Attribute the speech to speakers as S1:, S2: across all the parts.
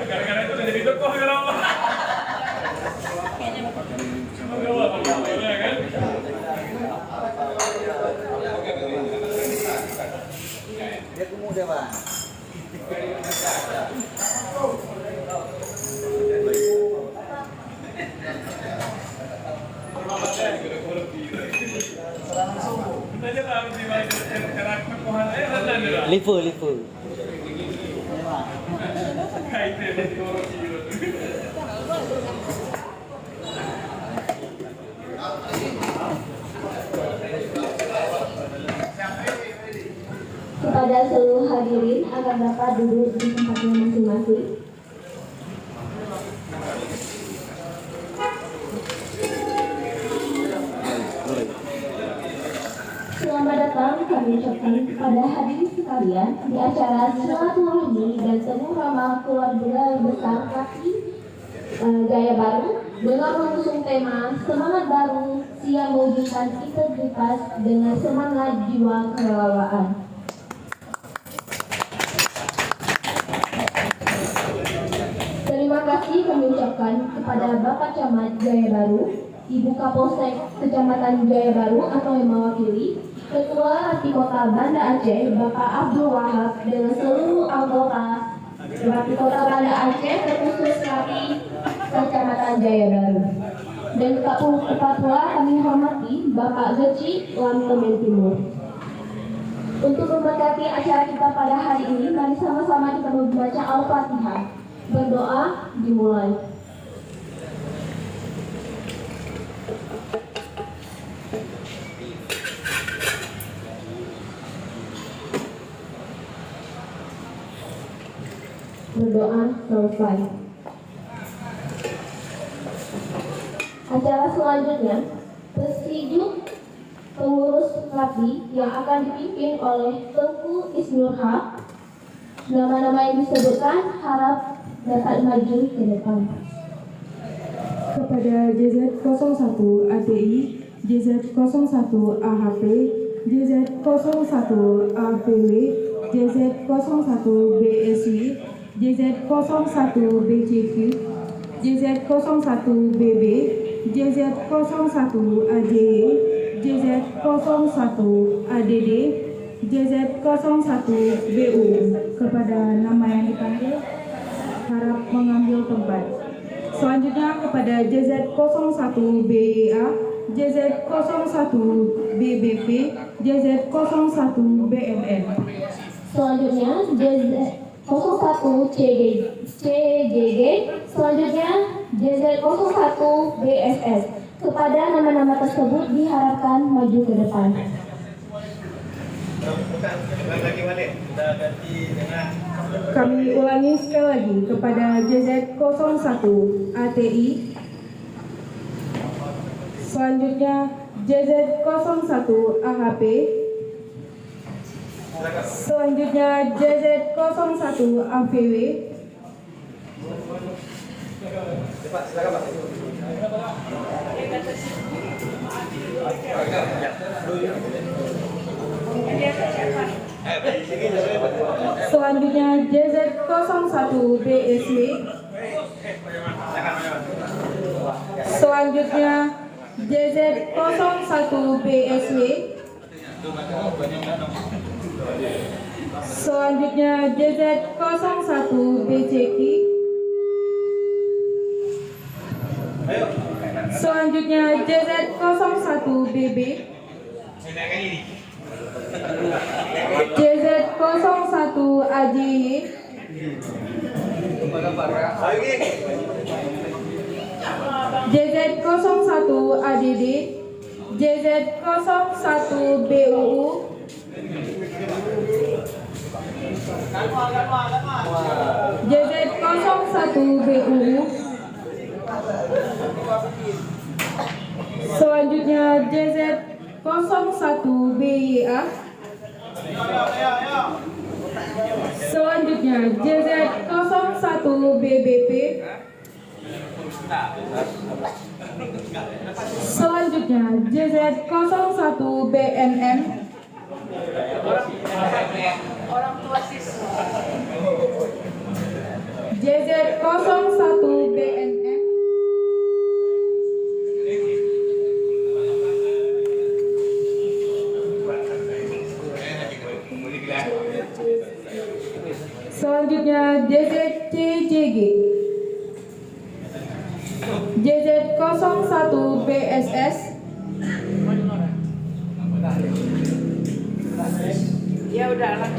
S1: Gara-gara itu udah jadi tokoh kalau
S2: Dia muda, Pak.
S3: Liver.
S4: Kepada seluruh hadirin agar dapat duduk di tempatnya masing-masing. Selamat datang kami ucapkan kepada hadirin sekalian di acara silaturahmi dan temu ramah keluarga besar Kaki Jaya Baru dengan mengusung tema Semangat Baru Siap Mewujudkan Integritas dengan Semangat Jiwa Kerelawan. Terima kasih kami ucapkan kepada Bapak Camat Jaya Baru, Ibu Kapolsek Kecamatan Jaya Baru atau yang mewakili, Ketua Rati Kota Banda Aceh Bapak Abdul Wahab dengan seluruh anggota Rati Kota Banda Aceh terkhusus Rati Kecamatan Jaya Baru. Dan Ketua kami hormati Bapak Geci Lampung Timur. Untuk memberkati acara kita pada hari ini, mari sama-sama kita membaca Al-Fatihah. Berdoa dimulai. Berdoa selesai. Acara selanjutnya, Presidium Pengurus Rapi yang akan dipimpin oleh Tengku Isnurha. Nama-nama yang disebutkan harap dapat maju ke depan.
S5: Kepada JZ01 ATI, JZ01 AHP, JZ01 APW, JZ01 BSI, JZ01 BCQ, JZ01 BB, JZ01 AJY, JZ01 ADD, JZ01 BU. Kepada nama yang dipanggil harap mengambil tempat. Selanjutnya kepada JZ01 BEA, JZ01 BBP, JZ01 BNN.
S4: Selanjutnya JZ01 CGG, selanjutnya JZ01 BSS. Kepada nama-nama tersebut diharapkan maju ke depan.
S5: Kami ulangi sekali lagi kepada JZ01 ATI, selanjutnya JZ01 AHP, selanjutnya JZ01 AVW, selanjutnya JZ01 BSW, selanjutnya JZ01 BSW, selanjutnya JZ01 BCK, selanjutnya JZ01 BB, JZ01 AJY, JZ01 ADD, JZ01 BUU, JZ01 BUU, selanjutnya JZ01 BYA, selanjutnya JZ01 BBP, selanjutnya JZ01 BNM, JZ01BNM. Selanjutnya JZCJG. JZ01BSS.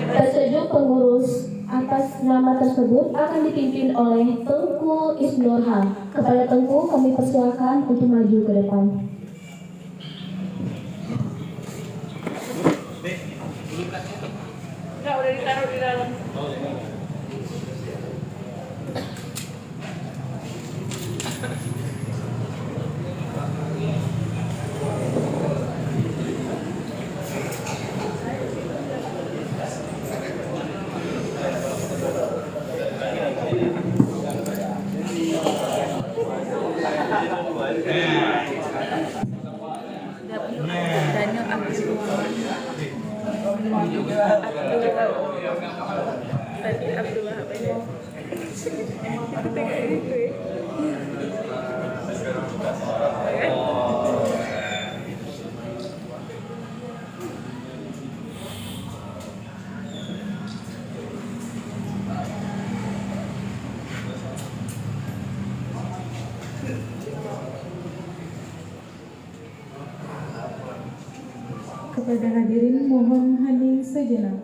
S4: Tersejuk pengurus atas nama tersebut akan dipimpin oleh Tengku Isnurham. Kepada Tengku kami persilakan untuk maju ke depan.
S1: Udah ditaruh di dalam.
S5: Kepada hadirin mohon hening sejenak.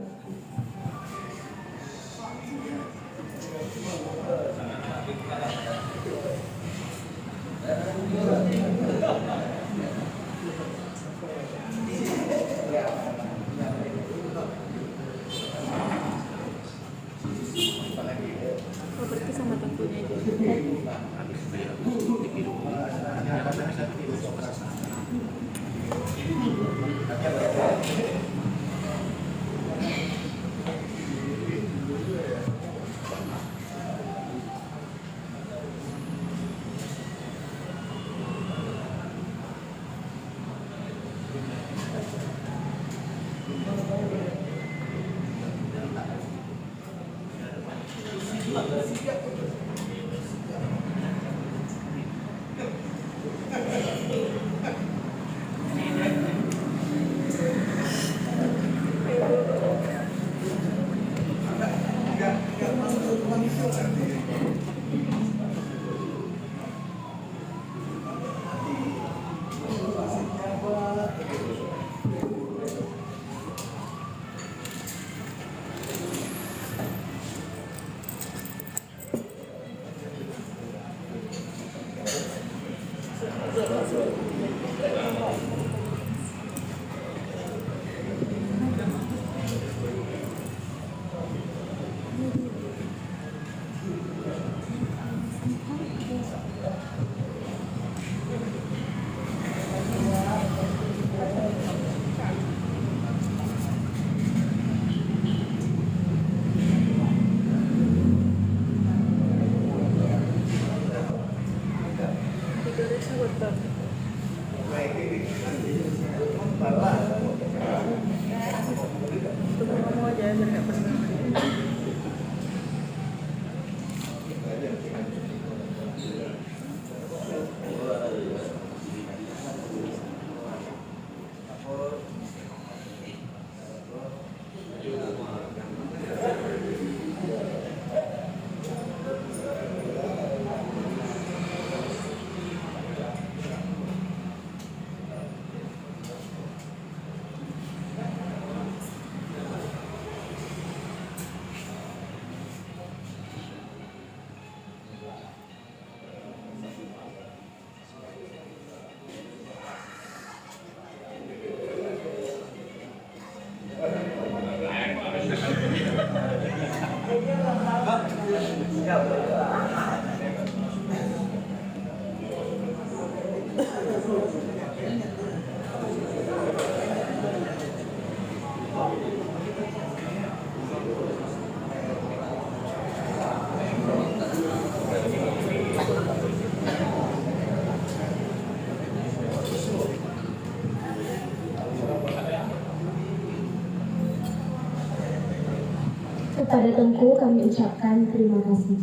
S4: Kepada Tengku kami ucapkan terima kasih.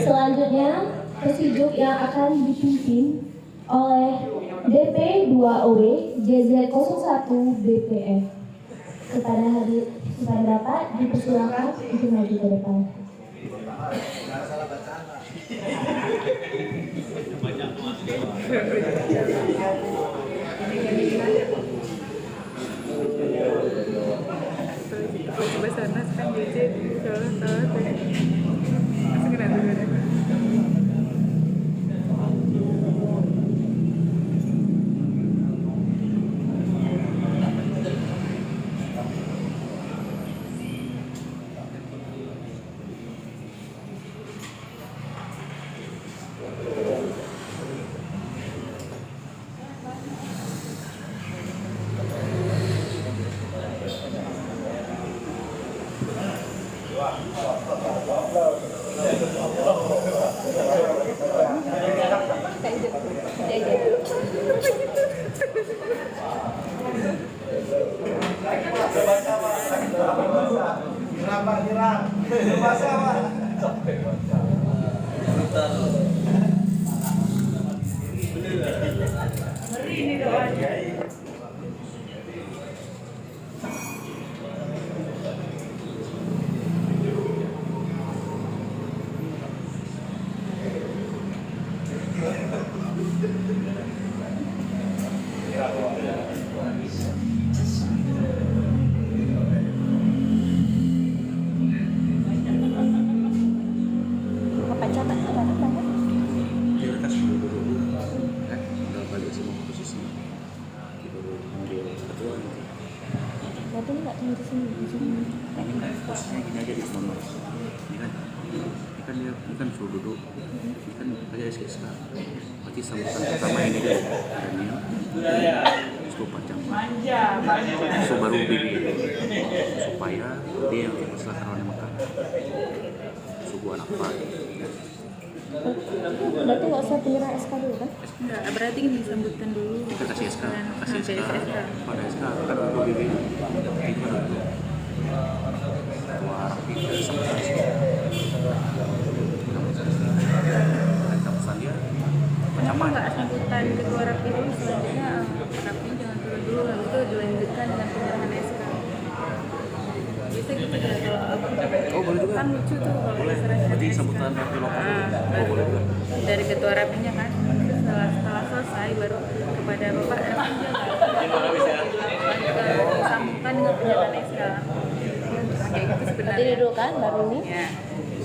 S4: Selanjutnya, Presidium yang akan dipimpin oleh DP 2OW JZ01 BPF. Kepada Bapak dipersilakan untuk maju ke depan.
S1: Ini kan suruh duduk, ini kan aja SK. Berarti sambutan pertama ini kan Daniel, cukup panjang banget. So baru bibi supaya dia yang setelah kawan makan suku anak pak.
S4: Berarti nggak usah penyerah SK dulu kan?
S3: Enggak, berarti ini sambutan dulu.
S1: Kita kasih SK pada SK kan untuk bibi itu kan ketua rapi sambutan dia
S3: kenapa nggak sambutan ketua rapi dulu, selanjutnya rapi jangan turun dulu, lalu itu dilanjutkan dengan penyerahan SK. Bisa gitu ya kalau abang
S1: boleh juga
S3: kan lucu tuh kalau diserahin
S1: berarti
S3: SK.
S1: sambutan rapi lokal boleh juga
S3: Dari ketua rapinya kan, setelah selesai baru kepada bapak sambutan dengan penyerahan SK. Kayak gitu
S4: Nanti
S3: sebenarnya.
S4: dulu kan baru ini.
S3: Ya.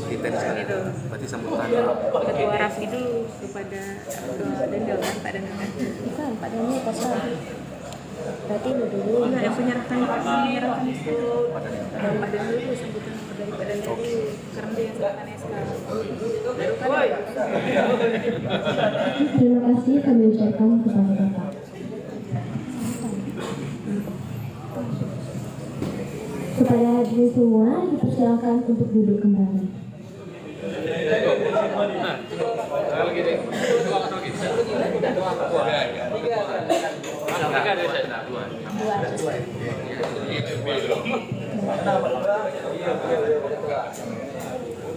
S1: kita di sana
S3: Gitu.
S1: berarti sambutan
S3: Ketua rapi dulu kepada Daniel kan, Pak Daniel kan.
S4: Bukan, Pak Daniel kosong. Berarti lu dulu.
S3: Iya, yang menyerahkan itu dan Pak Daniel dulu sambutan dari Pak Daniel dulu karena dia yang serahkan SK. Baru kan.
S4: Terima kasih kami ucapkan kepada Bapak. Kepada hadirin semua dipersilakan untuk duduk kembali.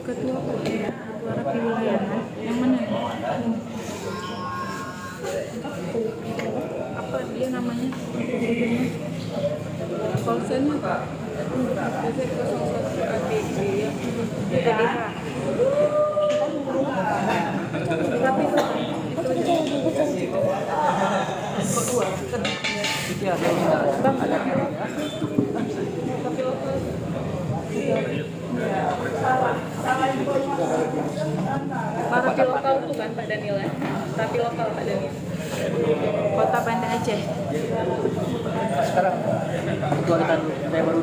S3: Ketua rapi wilayah yang mana? Apa dia namanya? Polsennya Pak. Tapi Rapi lokal tuh kan Pak Daniel ya? Rapi lokal Pak Daniel. Kota Banda Aceh.
S6: Sekarang ketua kita saya baru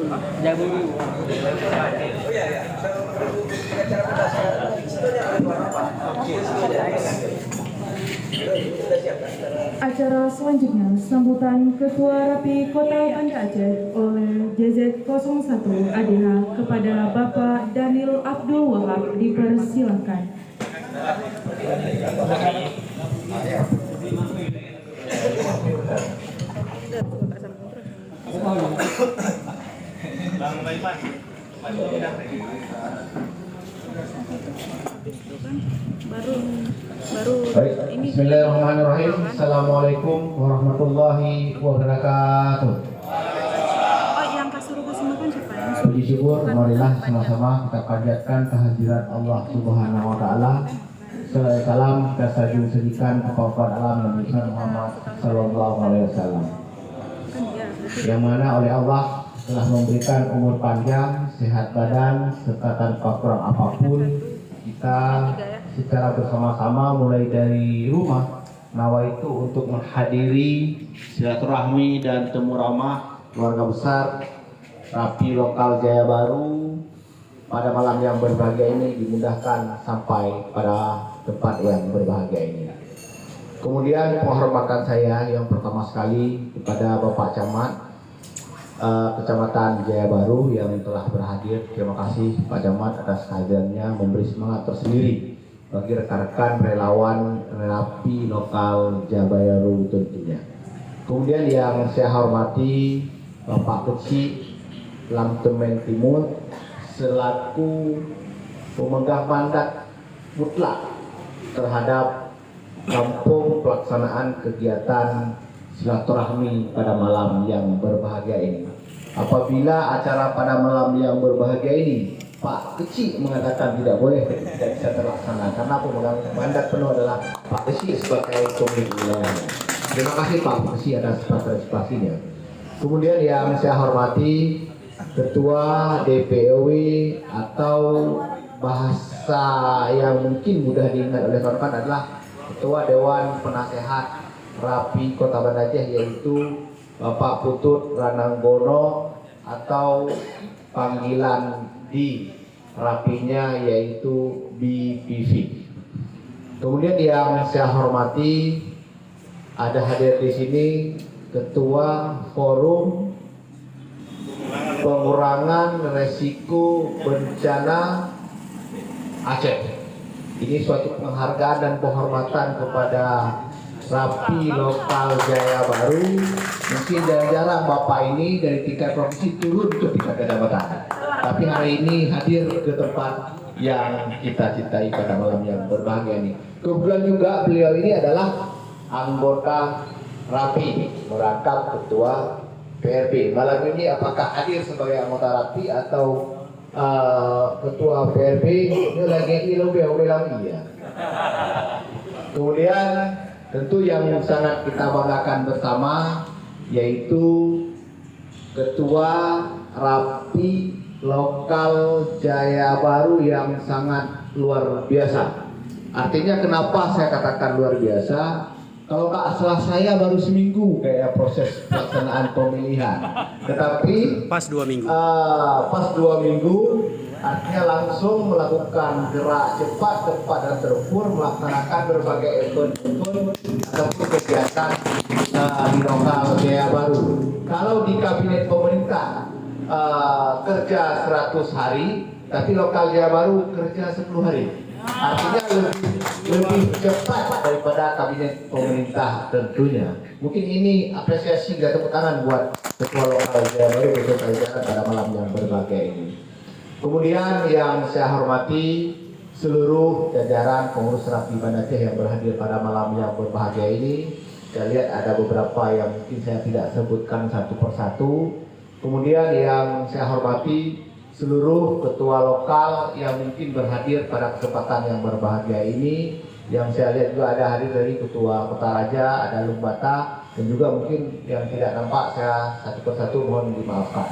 S5: Acara selanjutnya sambutan Ketua Rapi Kota Banda Aceh oleh JZ01 ADH kepada Bapak Daniel Abdul Wahab dipersilakan.
S3: Bang Maiman. Itu kan baru
S7: Baik,
S3: ini.
S7: Bismillahirrahmanirrahim. Assalamualaikum warahmatullahi wabarakatuh.
S3: Oh, yang Kasuruh kasih makan siapa? Yang
S7: Puji syukur, marilah sama-sama kita panjatkan kehadiran Allah Subhanahu wa taala. Salam kita sajikan kepada alam Nabi Muhammad sallallahu alaihi wasallam. Yang mana oleh Allah telah memberikan umur panjang, sehat badan, serta tanpa kurang apapun. Kita secara bersama-sama mulai dari rumah nawaitu untuk menghadiri silaturahmi dan temu ramah keluarga besar Rapi Lokal Jaya Baru pada malam yang berbahagia ini dimudahkan sampai pada tempat yang berbahagia ini. Kemudian penghormatan saya yang pertama sekali kepada Bapak Camat Kecamatan Jaya Baru yang telah berhadir. Terima kasih Pak Camat atas kehadirannya, memberi semangat tersendiri bagi rekan-rekan relawan Rapi Lokal Jaya Baru tentunya. Kemudian yang saya hormati Bapak Kecil Lamtemen Timur selaku pemegang mandat mutlak terhadap kampung pelaksanaan kegiatan silaturahmi pada malam yang berbahagia ini. Apabila acara pada malam yang berbahagia ini Pak Kecil mengatakan tidak boleh, tidak bisa terlaksana karena pemegang mandat penuh adalah Pak Kecil sebagai pemilik wilayahnya. Terima kasih Pak Kecil atas partisipasinya. Kemudian yang saya hormati Ketua DPOW atau bahasa yang mungkin mudah diingat oleh kawan-kawan adalah Ketua Dewan Penasehat Rapi Kota Banda Aceh, yaitu Bapak Putut Rananggono atau panggilan di rapinya yaitu BPV. Kemudian yang saya hormati ada hadir di sini Ketua Forum Pengurangan Resiko Bencana Aceh. Ini suatu penghargaan dan penghormatan kepada Rapi Lokal Jaya Baru. Mungkin jarang-jarang Bapak ini dari tingkat provinsi turun ke tingkat kecamatan, tapi hari ini hadir ke tempat yang kita cintai pada malam yang berbahagia ini. Kebetulan juga beliau ini adalah anggota Rapi, merangkap Ketua PRB. Malam ini apakah hadir sebagai anggota Rapi atau Ketua PRB? Ini lagi ya. Kemudian tentu yang sangat kita banggakan bersama yaitu Ketua Rapi Lokal Jaya Baru yang sangat luar biasa. Artinya kenapa saya katakan luar biasa? Kalau nggak salah saya baru seminggu kayak proses pelaksanaan pemilihan, tetapi
S8: pas 2 minggu.
S7: Pas 2 minggu artinya langsung melakukan gerak cepat dan terukur melaksanakan berbagai event ataupun kegiatan di lokal Jaya Baru. Kalau di kabinet pemerintah kerja 100 hari, tapi lokal Jaya Baru kerja 10 hari. Artinya lebih cepat daripada kabinet pemerintah tentunya. Mungkin ini apresiasi dan tepuk tangan buat Ketua Lokal Jaya Baru beserta jajaran pada malam yang berbahagia ini. Kemudian yang saya hormati seluruh jajaran pengurus Rapi Banda Aceh yang berhadir pada malam yang berbahagia ini. Saya lihat ada beberapa yang mungkin saya tidak sebutkan satu persatu. Kemudian yang saya hormati seluruh ketua lokal yang mungkin berhadir pada kesempatan yang berbahagia ini. Yang saya lihat juga ada hadir dari Ketua Kota Raja, ada Lumbata, dan juga mungkin yang tidak nampak saya satu persatu mohon dimaafkan.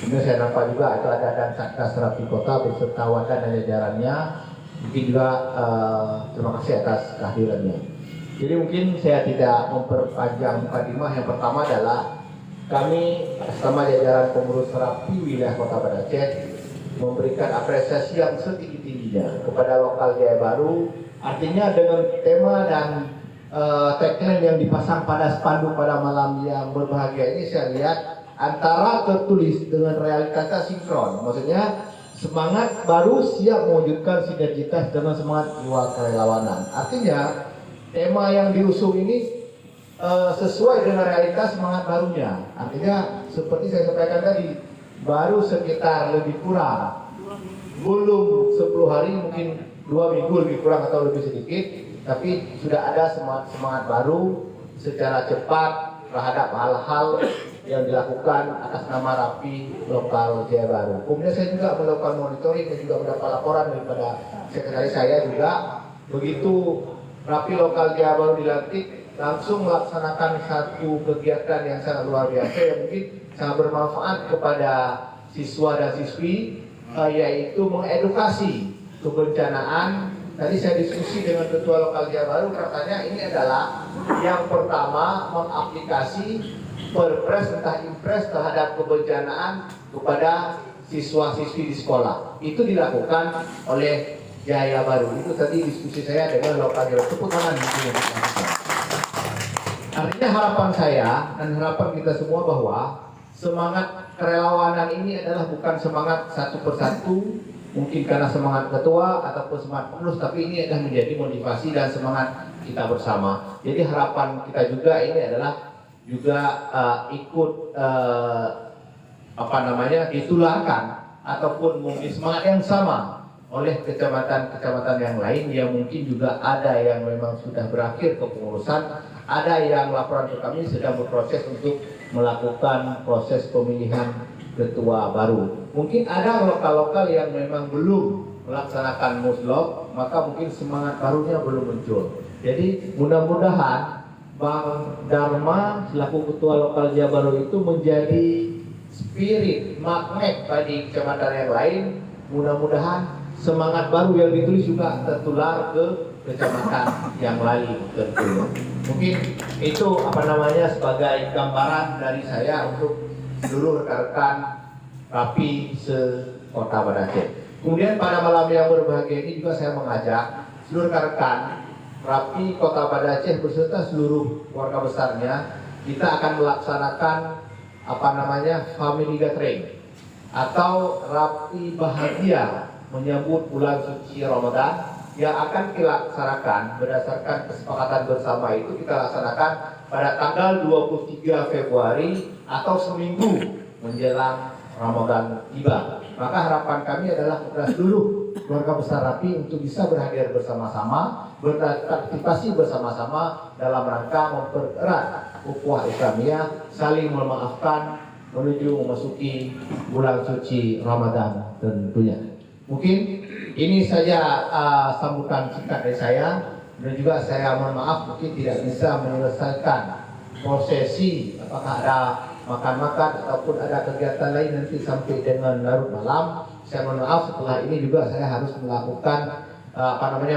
S7: Kemudian saya nampak juga itu ada dan Satgas Rapi Kota beserta wadah dan jajarannya. Mungkin juga terima kasih atas kehadirannya. Jadi mungkin saya tidak memperpanjang mukadimah. Yang pertama adalah kami bersama jajaran pengurus Rapi wilayah Kota Banda Aceh memberikan apresiasi yang setinggi-tingginya kepada lokal Jaya Baru. Artinya dengan tema dan tagline yang dipasang pada spanduk pada malam yang berbahagia ini, saya lihat antara tertulis dengan realitasnya sinkron. Maksudnya semangat baru siap mewujudkan sinergitas dengan semangat jiwa kerelawanan. Artinya tema yang diusung ini sesuai dengan realitas semangat barunya. Artinya seperti saya sampaikan tadi, baru sekitar lebih kurang belum 10 hari, mungkin 2 minggu lebih kurang atau lebih sedikit, tapi sudah ada semangat baru secara cepat terhadap hal-hal yang dilakukan atas nama Rapi Lokal Jaya Baru. Kemudian saya juga melakukan monitoring dan juga mendapat laporan daripada sekretaris saya juga, begitu Rapi Lokal Jaya Baru dilantik, langsung melaksanakan satu kegiatan yang sangat luar biasa yang mungkin sangat bermanfaat kepada siswa dan siswi, yaitu mengedukasi kebencanaan. Tadi saya diskusi dengan Ketua Lokal Jaya Baru, katanya ini adalah yang pertama mengaplikasi perpres entah impres terhadap kebencanaan kepada siswa-siswi di sekolah. Itu dilakukan oleh Jaya Baru. Itu tadi diskusi saya dengan Lokal Jaya Baru. Tepuk tangan. Artinya harapan saya dan harapan kita semua bahwa semangat kerelawanan ini adalah bukan semangat satu persatu, mungkin karena semangat ketua ataupun semangat pengurus, tapi ini adalah menjadi motivasi dan semangat kita bersama. Jadi harapan kita juga ini adalah juga ikut ditularkan ataupun mungkin semangat yang sama oleh kecamatan-kecamatan yang lain yang mungkin juga ada yang memang sudah berakhir kepengurusan, ada yang laporan ke kami sedang berproses untuk melakukan proses pemilihan ketua baru. Mungkin ada lokal-lokal yang memang belum melaksanakan muslok, maka mungkin semangat barunya belum muncul. Jadi mudah-mudahan Bang Dharma selaku ketua Lokal Jaya Baru itu menjadi spirit magnet bagi kecamatan yang lain. Mudah-mudahan semangat baru yang ditulis juga tertular ke kecamatan yang lain tentunya. Mungkin itu sebagai gambaran dari saya untuk seluruh rekan-rekan Rapi se-Kota Banda Aceh. Kemudian pada malam yang berbahagia ini juga saya mengajak seluruh rekan-rekan Rapi Kota Banda Aceh beserta seluruh keluarga besarnya, kita akan melaksanakan family gathering atau Rapi Bahagia menyambut bulan suci Ramadan yang akan dilaksanakan berdasarkan kesepakatan bersama. Itu kita laksanakan pada tanggal 23 Februari atau seminggu menjelang Ramadan tiba. Maka harapan kami adalah kepada seluruh keluarga besar Rapi untuk bisa berhadir bersama-sama, berpartisipasi bersama-sama dalam rangka mempererat ukhuwah Islamiyah, saling memaafkan menuju memasuki bulan suci Ramadan tentunya. Mungkin ini saja sambutan singkat dari saya, dan juga saya mohon maaf mungkin tidak bisa menyelesaikan prosesi apakah ada makan-makan ataupun ada kegiatan lain nanti sampai dengan larut malam. Saya mohon maaf, setelah ini juga saya harus melakukan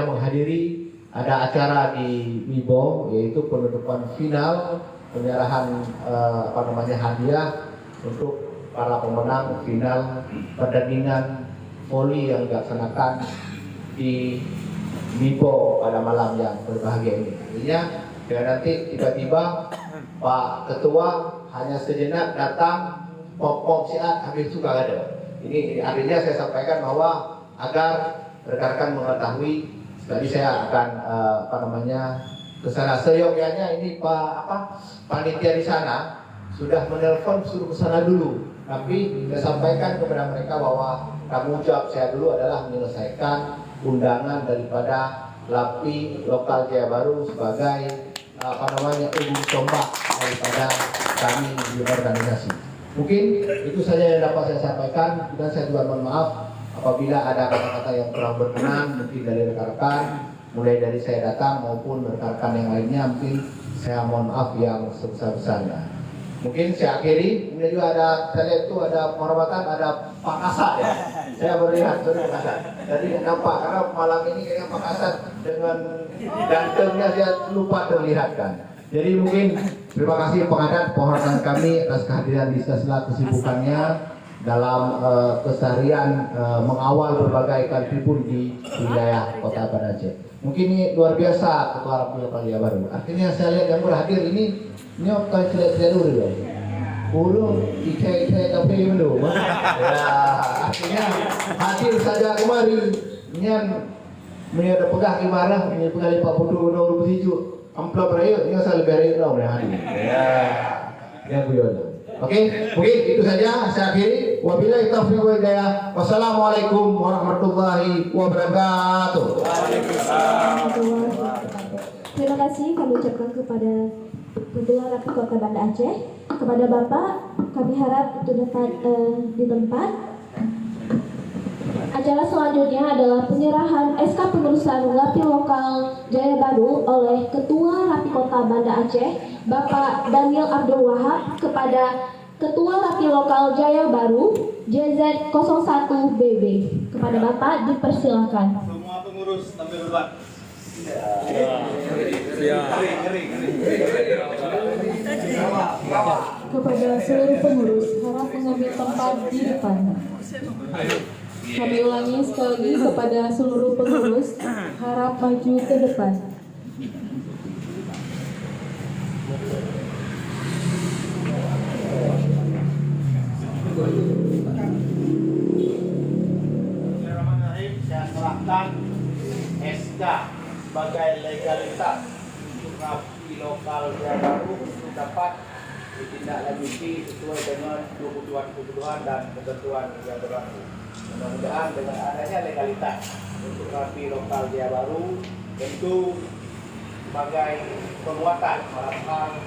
S7: menghadiri ada acara di Wibo, yaitu penutupan final penyerahan hadiah untuk para pemenang final pertandingan voli yang dilaksanakan di Wibo pada malam yang berbahagia ini. Artinya jangan nanti tiba-tiba Pak Ketua hanya sejenak datang pop-pop siat habis itu gak ada. Ini artinya saya sampaikan bahwa agar rekan-rekan mengetahui, tadi saya akan ke sana. Seyogyanya ini panitia di sana sudah menelpon suruh ke sana dulu. Tapi saya sampaikan kepada mereka bahwa tanggung jawab saya dulu adalah menyelesaikan undangan daripada Rapi Lokal Jaya Baru sebagai ujung tombak daripada kami di organisasi. Mungkin itu saja yang dapat saya sampaikan, dan saya juga mohon maaf apabila ada kata-kata yang kurang berkenan mungkin dari rekan-rekan, mulai dari saya datang maupun rekan-rekan yang lainnya, mungkin saya mohon maaf yang sebesar-besarnya. Mungkin saya akhiri. Kemudian juga ada, saya lihat itu ada penghormatan, ada Pak Kasat ya. Saya melihat Pak Kasat. Jadi nampak karena malam ini kayaknya Pak Kasat dengan gantengnya saya lupa terlihatkan. Jadi mungkin terima kasih pengadat penghormatan kami atas kehadiran di sela-sela kesibukannya dalam keseharian mengawal berbagai tribun di wilayah Kota Banda Aceh. Mungkin ini luar biasa Ketua Rapi Lokal Jaya Baru. Artinya saya lihat yang berhadir ini bukan celak-celak dulu ya. Burung ikai-ikai tapi dulu. Ya, artinya hadir saja kemari. Nyan ada pegah imarah, pegang 50 rupiah amplop raya, ini asal beri tau hadir. Ya, ya guyon. Oke, mungkin itu saja saya akhiri. Wabillahi taufiq wal hidayah. Wassalamualaikum warahmatullahi wabarakatuh.
S4: Terima kasih kami ucapkan kepada Ketua Rapi Kota Banda Aceh. Kepada Bapak, kami harap untuk dapat di tempat. Acara selanjutnya adalah penyerahan SK pengurusan Rapi Lokal Jaya Baru oleh Ketua Rapi Kota Banda Aceh, Bapak Daniel Abdul Wahab, kepada Ketua Rapi Lokal Jaya Baru JZ01BB. Kepada Bapak dipersilakan.
S2: Semua pengurus tampil depan.
S5: Kepada seluruh pengurus, harap mengambil tempat di depan. Kami ulangi sekali lagi kepada seluruh pengurus, harap maju ke depan.
S7: Bismillahirrahmanirrahim. Saya serahkan SK sebagai legalitas untuk Rapi Lokal Jaya Baru untuk dapat ditindaklanjuti sesuai dengan kebutuhan dan ketentuan yang berlaku. Mudah-mudahan dengan adanya legalitas untuk Rapi Lokal Jaya Baru tentu sebagai penguatan dalam hal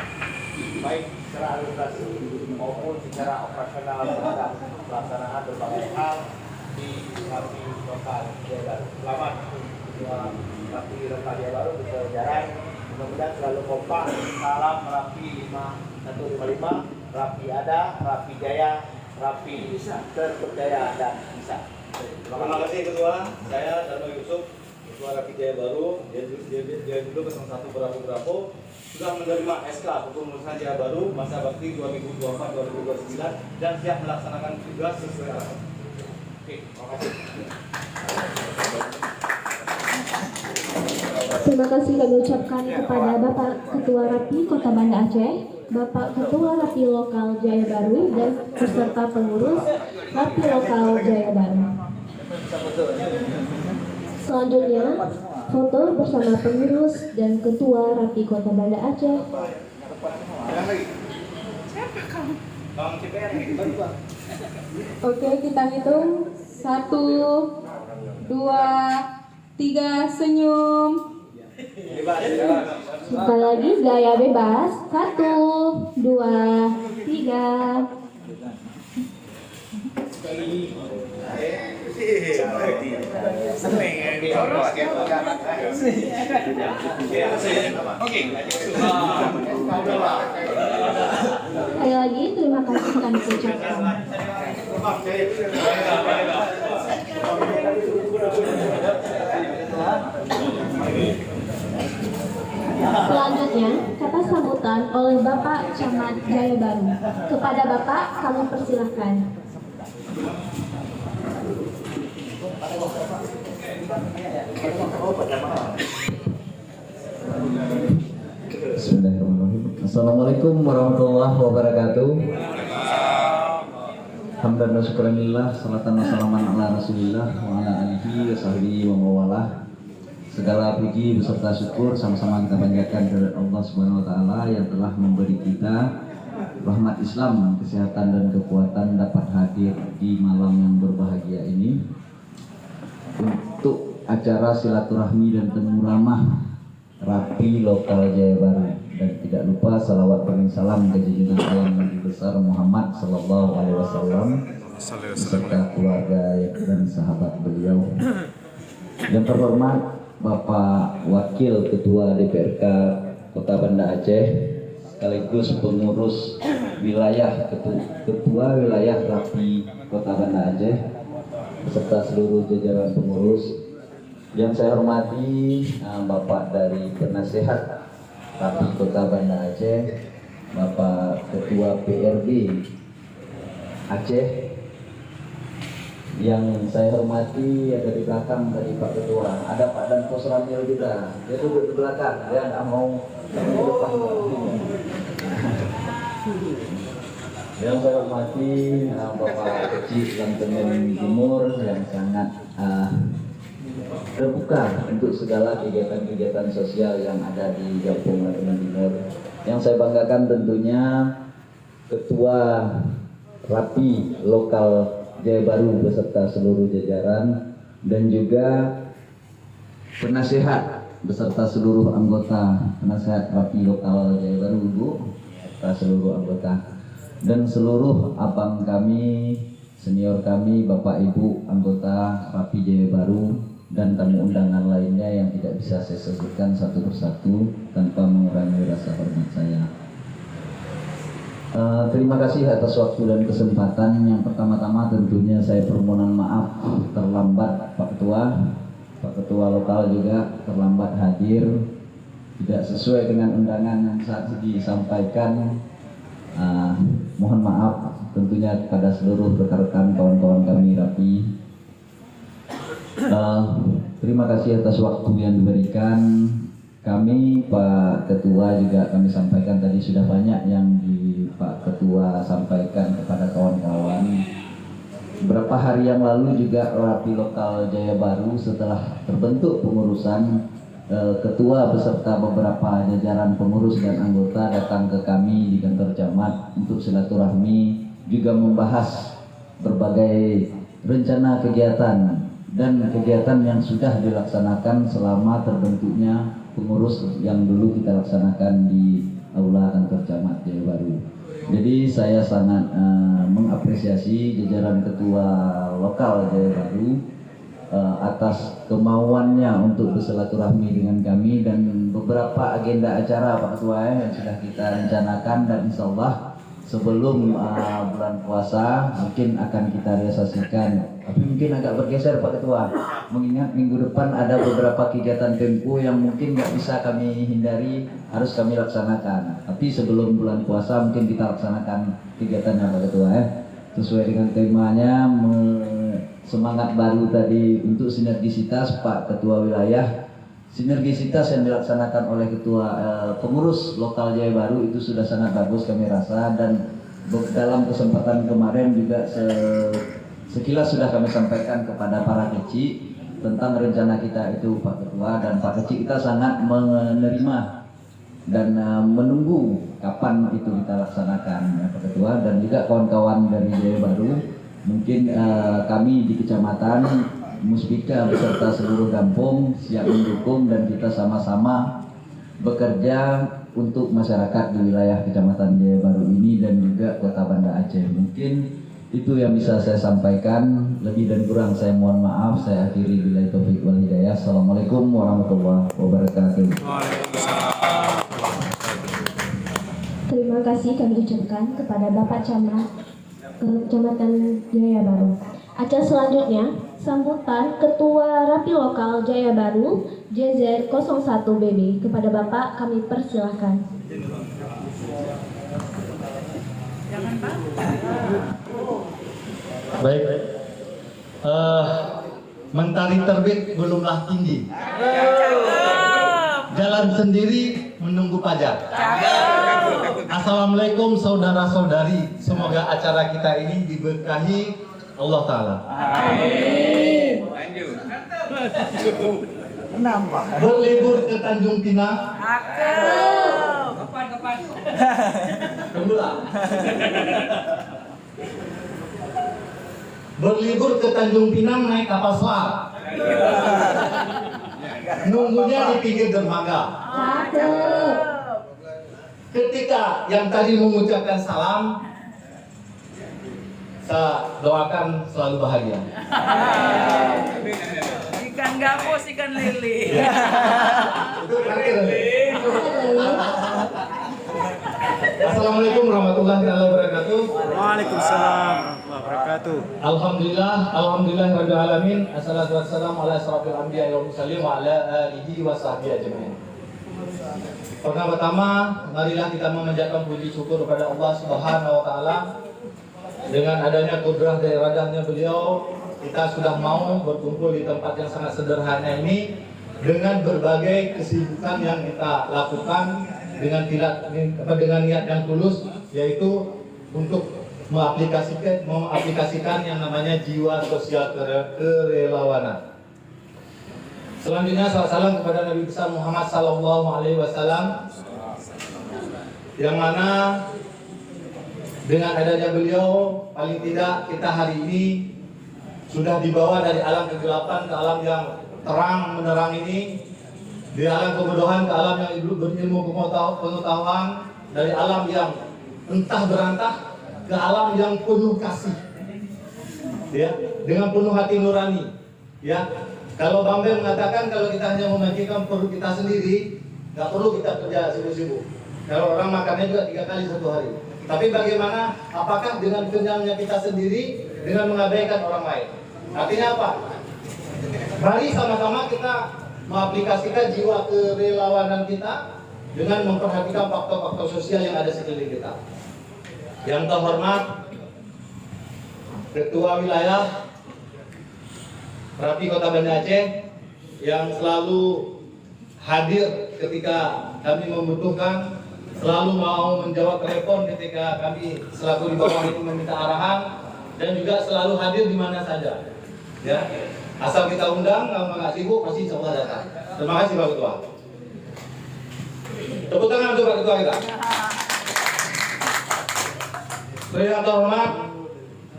S7: baik secara administrasi maupun secara operasional terhadap pelaksanaan berbagai hal di Rapi Lokal Jaya Baru. Selamat Rapi Lokal Jaya Baru berjalan, mudah-mudahan selalu kompak. Salam Rapi 5155, Rapi Ada, Rapi Jaya, Rapi terpercaya dan bisa.
S2: Terima kasih Ketua. Saya Darmo Yusuf, Ketua Rapi Jaya Baru, Jaya dulu 01 Bravo sudah menerima SK kepengurusan Jaya Baru masa bakti 2024-2029 dan siap melaksanakan tugas sesuai arahan. Oke, terima kasih.
S4: Terima kasih kami ucapkan kepada Bapak Ketua Rapi Kota Banda Aceh, Bapak Ketua Rapi Lokal Jaya Baru, dan beserta pengurus Rapi Lokal Jaya Baru. Selanjutnya, foto bersama pengurus dan Ketua Rapi Kota Banda Aceh.
S2: Bang CPR nih,
S5: Oke, kita hitung 1, 2, 3, senyum.
S4: Sekali lagi gaya bebas. 1, 2, 3. Sekali lagi terima kasih kami ucapkan. Selanjutnya, kata sambutan oleh Bapak Camat Jaya Baru. Kepada Bapak, kami persilahkan.
S8: Bismillahirrahmanirrahim. Assalamualaikum warahmatullahi wabarakatuh. Hamdan wa syukranillah, salatan wa salaman ala rasulillah wa ala alihi wa sahbihi wa mawalah. Segala puji beserta syukur sama-sama kita panjatkan kepada Allah Subhanahu wa taala yang telah memberi kita rahmat Islam, kesehatan dan kekuatan dapat hadir di malam yang berbahagia ini untuk acara silaturahmi dan temu ramah Rapi Lokal Jaya Baru. Dan tidak lupa salawat dan salam ke junjungan alam Nabi besar Muhammad Sallallahu Alaihi Wasallam beserta keluarga dan sahabat beliau. Yang terhormat Bapak Wakil Ketua DPRK Kota Banda Aceh sekaligus pengurus wilayah Ketua Wilayah Rapi Kota Banda Aceh beserta seluruh jajaran pengurus. Yang saya hormati Bapak dari Penasehat Rapi Kota Banda Aceh, Bapak Ketua PRD Aceh. Yang saya hormati ada di belakang tadi Pak Ketua, ada Pak Dan Pos Ramil juga, dia duduk di belakang, dia nggak mau di depan. Yang saya hormati Bapak Kecil Lantemen Timur yang sangat terbuka untuk segala kegiatan-kegiatan sosial yang ada di Kampung Lantemen Timur. Yang saya banggakan tentunya Ketua Rapi Lokal Jaya Baru beserta seluruh jajaran, dan juga penasehat beserta seluruh anggota penasehat Rapi Lokal Jaya Baru, Bu, beserta seluruh anggota, dan seluruh abang kami, senior kami, Bapak Ibu anggota Rapi Jaya Baru, dan tamu undangan lainnya yang tidak bisa saya sebutkan satu persatu tanpa mengurangi rasa hormat saya. Terima kasih atas waktu dan kesempatan. Yang pertama-tama tentunya saya permohonan maaf terlambat Pak Ketua. Pak Ketua Lokal juga terlambat hadir, tidak sesuai dengan undangan yang saat disampaikan. Mohon maaf tentunya kepada seluruh rekan-rekan kawan-kawan kami Rapi. Terima kasih atas waktu yang diberikan. Kami Pak Ketua juga kami sampaikan tadi sudah banyak yang Pak Ketua sampaikan kepada kawan-kawan. Beberapa hari yang lalu juga Rapi Lokal Jaya Baru setelah terbentuk pengurusan, Ketua beserta beberapa jajaran pengurus dan anggota datang ke kami di kantor camat untuk silaturahmi, juga membahas berbagai rencana kegiatan dan kegiatan yang sudah dilaksanakan selama terbentuknya pengurus yang dulu kita laksanakan di Aula Kantor Camat Jaya Baru. Jadi saya sangat mengapresiasi jajaran Ketua Lokal Jaya Baru atas kemauannya untuk bersilaturahmi dengan kami, dan beberapa agenda acara Pak Ketua yang sudah kita rencanakan, dan insya Allah sebelum bulan puasa mungkin akan kita realisasikan. Tapi mungkin agak bergeser Pak Ketua, mengingat minggu depan ada beberapa kegiatan tempo yang mungkin nggak bisa kami hindari, harus kami laksanakan. Tapi sebelum bulan puasa mungkin kita laksanakan kegiatannya Pak Ketua sesuai dengan temanya, semangat baru tadi untuk sinergisitas Pak Ketua Wilayah. Sinergisitas yang dilaksanakan oleh Ketua pengurus Lokal Jaya Baru itu sudah sangat bagus kami rasa, dan dalam kesempatan kemarin juga sekilas sudah kami sampaikan kepada para kecil tentang rencana kita itu Pak Ketua, dan Pak Kecil kita sangat menerima dan menunggu kapan itu kita laksanakan ya Pak Ketua, dan juga kawan-kawan dari Jaya Baru. Mungkin kami di Kecamatan Muspika beserta seluruh kampung siap mendukung, dan kita sama-sama bekerja untuk masyarakat di wilayah Kecamatan Jaya Baru ini dan juga Kota Banda Aceh. Mungkin itu yang bisa saya sampaikan, lebih dan kurang saya mohon maaf. Saya akhiri billahi taufiq wal hidayah. Assalamualaikum warahmatullahi wabarakatuh.
S4: Terima kasih kami ucapkan kepada Bapak Camat Kecamatan Jaya Baru. Acara selanjutnya sambutan Ketua Rapi Lokal Jaya Baru JZ 01BB. Kepada Bapak kami persilahkan.
S2: Baik, mentari terbit belumlah tinggi, jalan sendiri menunggu pajar. Assalamualaikum saudara-saudari, semoga acara kita ini diberkahi Allah Ta'ala. Amin. Berlibur ke Tanjung Pinang. Kapan? Tunggulah. Berlibur ke Tanjung Pinang naik kapal selam. Nunggunya di pinggir dermaga. Ketika yang tadi mengucapkan salam, saya doakan selalu bahagia.
S9: Ikan gabus, ikan lele.
S2: Itu terakhir. Assalamualaikum warahmatullahi wabarakatuh.
S10: Waalaikumsalam warahmatullahi wabarakatuh.
S2: Alhamdulillahirabbil alamin. Assalatu wassalamu ala asrofil anbiya'i wal mursalin wa ala alihi wa sahbihi ajmain. Pertama-tama marilah kita memanjatkan puji syukur kepada Allah Subhanahu wa taala. Dengan adanya kudrah dan iradahnya beliau, kita sudah mau berkumpul di tempat yang sangat sederhana ini dengan berbagai kesibukan yang kita lakukan dengan niat yang tulus, yaitu untuk mengaplikasikan yang namanya jiwa sosial kerelawanan. Selanjutnya salam kepada Nabi besar Muhammad sallallahu alaihi wasallam, yang mana
S7: dengan adanya beliau, paling tidak kita hari ini sudah dibawa dari alam kegelapan ke alam yang terang menerang ini, dari alam kebodohan ke alam yang berilmu pengetahuan, dari alam yang entah berantah ke alam yang penuh kasih, ya, dengan penuh hati nurani, ya. Kalau Bang Ben mengatakan kalau kita hanya memancingkan perut kita sendiri, nggak perlu kita kerja sibuk-sibuk. Kalau orang makannya juga 3 kali satu hari. Tapi bagaimana? Apakah dengan kenyangnya kita sendiri dengan mengabaikan orang lain? Artinya apa? Mari sama-sama kita mengaplikasikan jiwa kerelawanan kita dengan memperhatikan faktor-faktor sosial yang ada sekeliling kita. Yang terhormat Ketua Wilayah Rapi Kota Banda Aceh yang selalu hadir ketika kami membutuhkan, selalu mau menjawab telepon ketika kami selaku di bawah ini meminta arahan, dan juga selalu hadir di mana saja. Ya, asal kita undang, kalau nggak sibuk pasti insya Allah datang. Terima kasih Pak Ketua. Tepuk tangan untuk Pak Ketua kita. Yang terhormat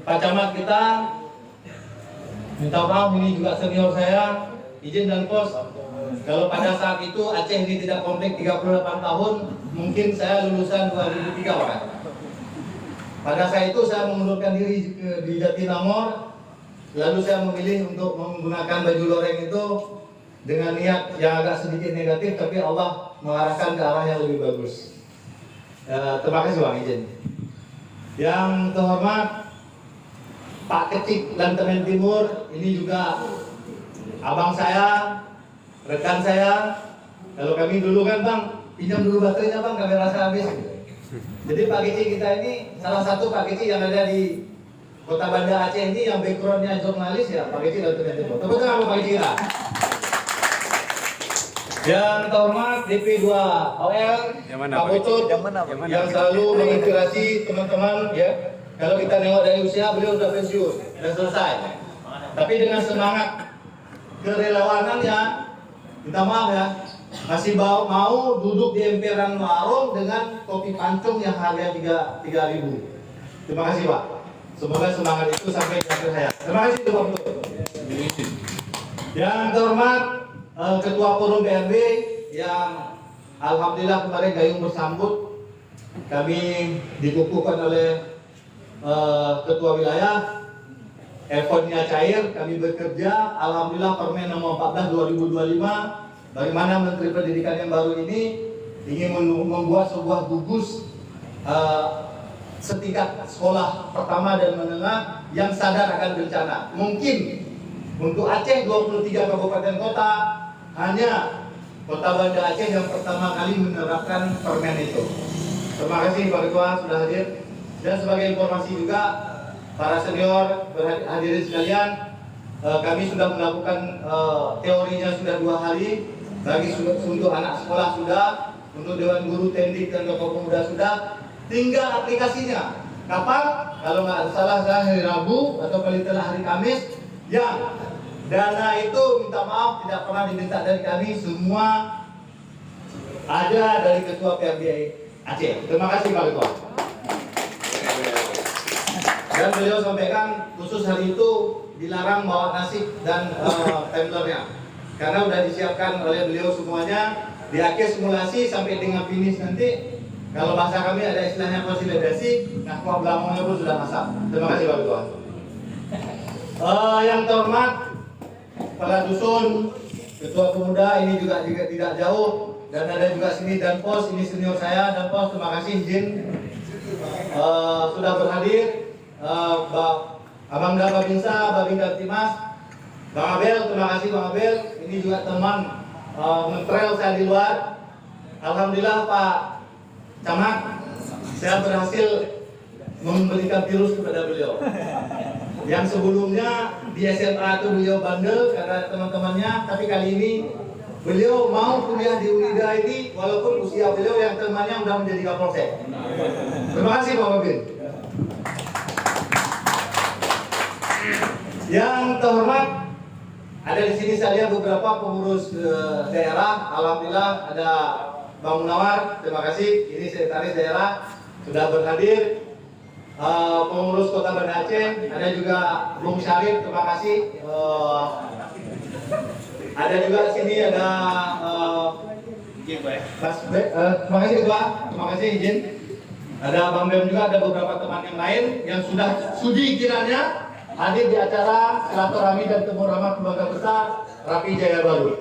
S7: Pak Camat kita, minta maaf ini juga senior saya, izin dan pos. Kalau pada saat itu Aceh ini tidak komplek 38 tahun, mungkin saya lulusan 2003 Pak. Pada saat itu saya mengundurkan diri di Jatinangor, lalu saya memilih untuk menggunakan baju loreng itu dengan niat yang agak sedikit negatif, tapi Allah mengarahkan ke arah yang lebih bagus. Terima kasih Bang, izin. Yang terhormat Pak Kecik Lantemen Timur, ini juga abang saya, rekan saya. Kalau kami dulu kan Bang, pinjam dulu baterainya Bang, kami rasa habis. Jadi Pak Kecik kita ini salah satu Pak Kecik yang ada di Kota Banda Aceh ini yang backgroundnya jurnalis ya, Pak Kecik Lantemen Timur. Tepuk tangan Pak Kecik kita. Yang terhormat DP2 OL, Pak Putut, yang selalu menginspirasi teman-teman ya. Kalau kita nengok dari usia, beliau sudah pensiun dan selesai. Tapi dengan semangat kerelawanannya, minta maaf ya, masih mau duduk di emperan warung dengan kopi pancung yang harga 3.000. Terima kasih Pak. Semoga semangat itu sampai di akhir hayat. Terima kasih Pak Putut. Yang terhormat Ketua Forum PRB yang alhamdulillah kemarin gayung bersambut, kami dikukuhkan oleh Ketua Wilayah, effortnya cair, kami bekerja, alhamdulillah Permen nomor 14 2025, bagaimana Menteri Pendidikan yang baru ini ingin membuat sebuah gugus setingkat sekolah pertama dan menengah yang sadar akan bencana. Mungkin untuk Aceh 23 kabupaten kota, hanya Kota Banda Aceh yang pertama kali menerapkan permen itu. Terima kasih Pak Ketua sudah hadir. Dan sebagai informasi juga, para senior hadirin sekalian, kami sudah melakukan teorinya sudah 2 hari, bagi untuk anak sekolah sudah, untuk Dewan Guru Tendik dan Tokoh Pemuda sudah, tinggal aplikasinya. Kapan? Kalau nggak salah saya hari Rabu atau paling telah hari Kamis, yang dana itu minta maaf tidak pernah diminta dari kami, semua ada dari Ketua PRD Aceh. Terima kasih Pak Ketua. Dan beliau sampaikan khusus hari itu dilarang bawa nasib dan templernya, karena sudah disiapkan oleh beliau semuanya. Di akhir simulasi sampai dengan finish nanti, kalau bahasa kami ada istilahnya konsolidasi, nah kuah belakangnya pun sudah masak. Terima kasih Pak Ketua. Yang terhormat Kepala Dusun, Ketua Pemuda ini juga tidak jauh, dan ada juga sini dan pos, ini senior saya dan pos. Terima kasih izin sudah berhadir. Abang Babinsa, Babinsa Timas, Bang Abel, terima kasih Bang Abel. Ini juga teman mentrail saya di luar. Alhamdulillah Pak Camat, saya berhasil memberikan virus kepada beliau. Yang sebelumnya di SMA itu beliau bandel karena teman-temannya, tapi kali ini beliau mau kuliah di Unida ini walaupun usia beliau yang temannya sudah menjadi Kapolsek. Terima kasih Pak Babin. Yang terhormat, ada di sini saya lihat beberapa pengurus daerah. Alhamdulillah ada Bang Munawar, terima kasih. Ini sekretaris daerah sudah berhadir. pengurus Kota Banda Aceh, ada juga Bung Syarif, terima kasih. Ada juga sini ada terima kasih Ketua, terima kasih izin. Ada Bang Bem juga, ada beberapa teman yang lain yang sudah sudi kiranya hadir di acara silaturahmi dan temu ramah keluarga besar Rapi Jaya Baru.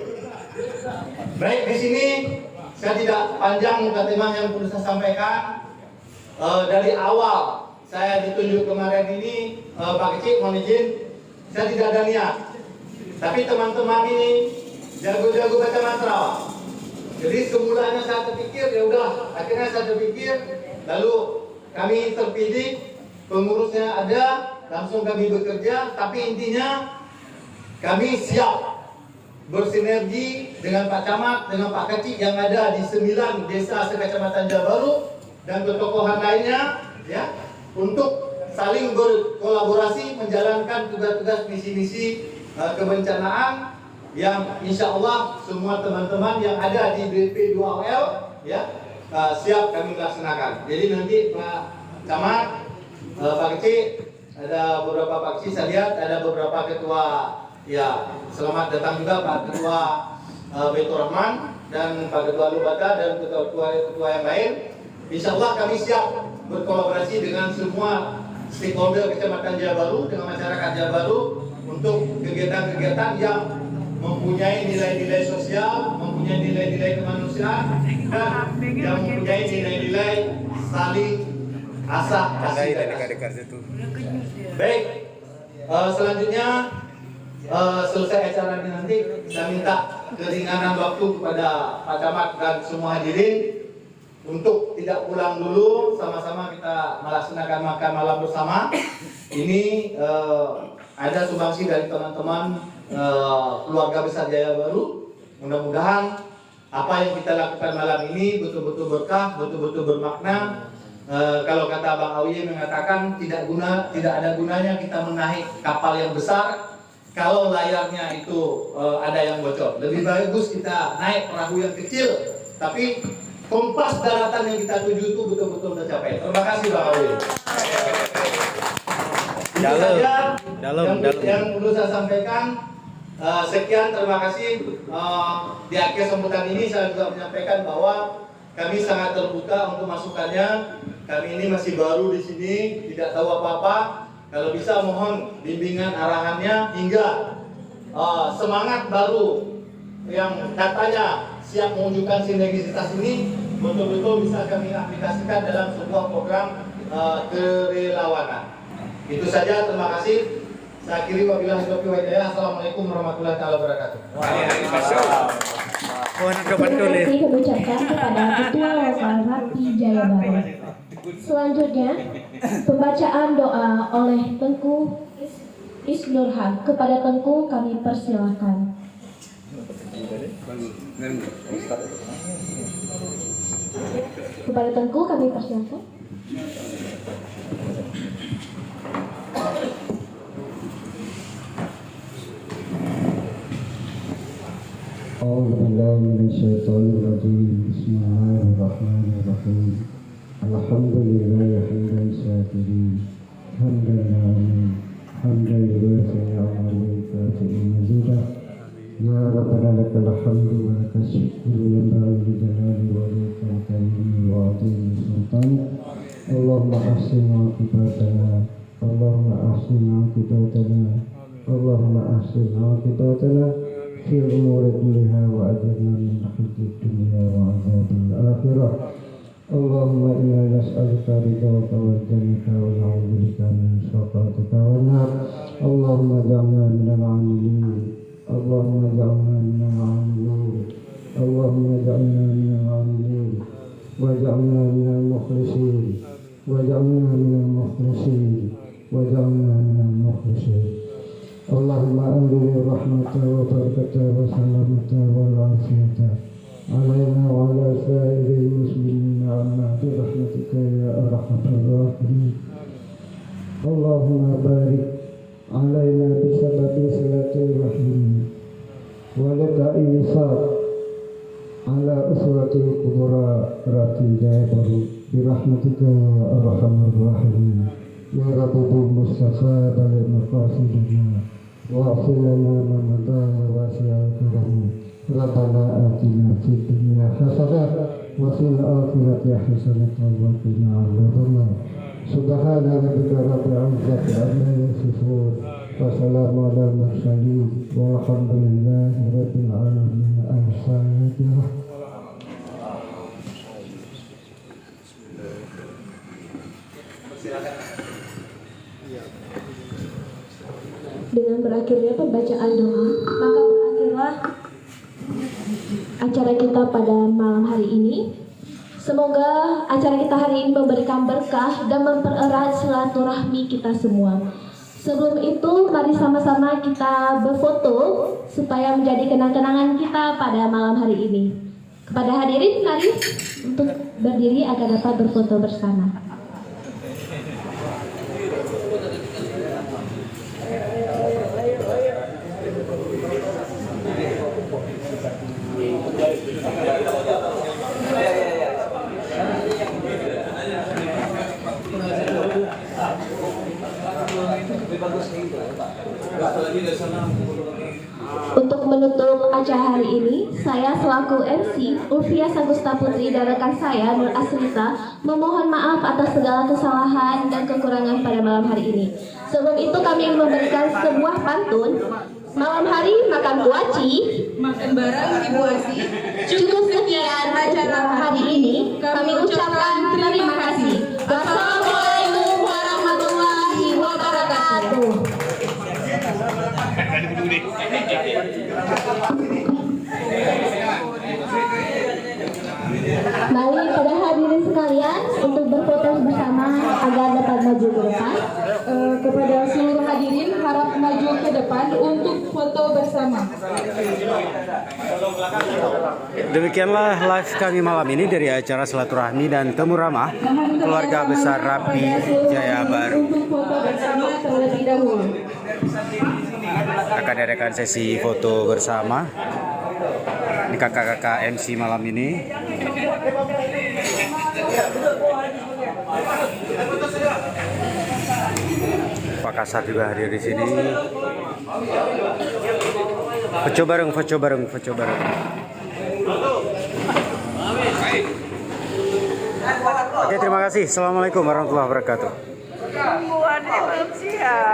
S7: Baik, di sini saya tidak panjang muka tema yang perlu saya sampaikan. Dari awal saya ditunjuk kemarin ini, Pak Kecik mohon izin, saya tidak ada niat. Tapi teman-teman ini jago-jago baca mantra. Jadi semulanya saya terpikir, ya udah, akhirnya saya terpikir, lalu kami terpilih, pengurusnya ada, langsung kami bekerja, tapi intinya kami siap bersinergi dengan Pak Camat, dengan Pak Kecik yang ada di 9 desa sekecamatan Jaya Baru dan ketokohan lainnya, ya, untuk saling berkolaborasi menjalankan tugas-tugas misi-misi kebencanaan yang insya Allah semua teman-teman yang ada di BP2OL ya siap kami laksanakan. Jadi nanti Pak Camat, Pak Kecik, ada beberapa Pak Kecik saya lihat, ada beberapa ketua ya, selamat datang juga Pak Ketua Betul Rahman dan Pak Ketua Lubata dan ketua-ketua yang lain. Insya Allah kami siap berkolaborasi dengan semua stakeholder Kecamatan Jaya Baru, dengan masyarakat Jaya Baru untuk kegiatan-kegiatan yang mempunyai nilai-nilai sosial, mempunyai nilai-nilai kemanusiaan, dan yang mempunyai nilai-nilai saling asah kasih dan baik. Selanjutnya selesai acara ini nanti saya minta keringanan waktu kepada Pak Camat dan semua hadirin untuk tidak pulang dulu, sama-sama kita melaksanakan makan malam bersama. Ini ada sumbangsi dari teman-teman keluarga besar Jaya Baru. Mudah-mudahan apa yang kita lakukan malam ini betul-betul berkah, betul-betul bermakna. Kalau kata Bang Awi mengatakan tidak ada gunanya kita menaik kapal yang besar kalau layarnya itu ada yang bocor. Lebih bagus kita naik perahu yang kecil, tapi kompas daratan yang kita tuju itu betul-betul tercapai. Terima kasih Bang Awi. Itu saja yang perlu saya sampaikan. Sekian, terima kasih. Di akhir sambutan ini saya juga menyampaikan bahwa kami sangat terbuka untuk masukannya. Kami ini masih baru di sini, tidak tahu apa-apa. Kalau bisa mohon bimbingan arahannya hingga semangat baru yang katanya siap menunjukkan sinergisitas ini betul-betul bisa kami aplikasikan dalam sebuah program kerelawanan. Itu saja, terima kasih. Saya akhiri wabillahi taufiq wal hidayah. Assalamualaikum warahmatullahi wabarakatuh.
S10: Waalaikumsalam.
S4: Terima kasih kami ucapkan kepada Ketua Lokal Rapi Jaya Baru. Selanjutnya, pembacaan doa oleh Tengku Isnurhan. Kepada Tengku kami persilahkan. Kepada Tengku kami persilahkan.
S11: Bismillahirrahmanirrahim. Bismillahirrahmanirrahim. Alhamdulillah hamdan syakirin, hamdan na'imin, hamdan yuwafi ni'amahu kafi'in mazidah. Ya Rabbana lakal hamdu wa lakal syukru yanbaghi li jalali wajhikal karim wa 'azimi sultanik. Allahumma ahsin 'aqibatana, Allahumma ahsin 'aqibatana, Allahumma ahsin 'aqibatana في الأمور كلها وأجرنا من خزي الدنيا وعذاب الآخرة. اللهم إنا نسألك رضاك والجنة ونعوذ بك من سخطك والنار. اللهم اجعلنا من العاملين، اللهم اجعلنا من العاملين، اللهم اجعلنا من العاملين، واجعلنا من المخلصين، واجعلنا من المخلصين، واجعلنا من المخلصين. اللهم أنزل الرحمة وبركة وسلامة والعافية علينا وعلى سائر المسلمين عنا برحمتك يا أرحم الراحمين. اللهم بارك علينا بسبب صلة الرحم ولقاء الوصال على أسرة الكبرى راتي جابر برحمتك يا أرحم الراحمين. يا رب بالمصطفى بلغ مقاصدنا واغفر لنا ما مضى واسع الكرم ربنا آتنا في الدنيا حسنة وفي الآخرة حسنة وقنا عذاب النار سبحان ربك رب العزة عما يصفون وسلام على المرسلين والحمد لله رب العالمين. الفاتحة.
S4: Dengan berakhirnya pembacaan doa, maka berakhirlah acara kita pada malam hari ini. Semoga acara kita hari ini memberikan berkah dan mempererat silaturahmi kita semua. Sebelum itu, mari sama-sama kita berfoto supaya menjadi kenang-kenangan kita pada malam hari ini. Kepada hadirin, mari untuk berdiri agar dapat berfoto bersama. Untuk menutup acara hari ini, saya selaku MC Ulfia Sagusta Putri dan rekan saya Nur Asrita memohon maaf atas segala kesalahan dan kekurangan pada malam hari ini. Sebelum itu kami memberikan sebuah pantun. Malam hari makan kuaci,
S9: Makan bareng Ibu Asi.
S4: cukup sekian acara hari ini. Kami ucapkan terima kasih. Wassalamualaikum warahmatullahi wabarakatuh. Mari pada hadirin sekalian untuk berfoto bersama agar dapat maju ke depan.
S5: Kepada seluruh hadirin harap maju ke depan untuk foto bersama.
S10: Demikianlah live kami malam ini dari acara silaturahmi dan temu ramah keluarga besar Rapi Jaya Baru.
S5: Untuk foto bersama terlebih dahulu.
S10: Akan diadakan sesi foto bersama. Ini kakak-kakak MC malam ini. Pak Kasar juga hadir di sini. Foto bareng. Oke, terima kasih. Assalamualaikum warahmatullahi wabarakatuh.
S9: Buat belum siap.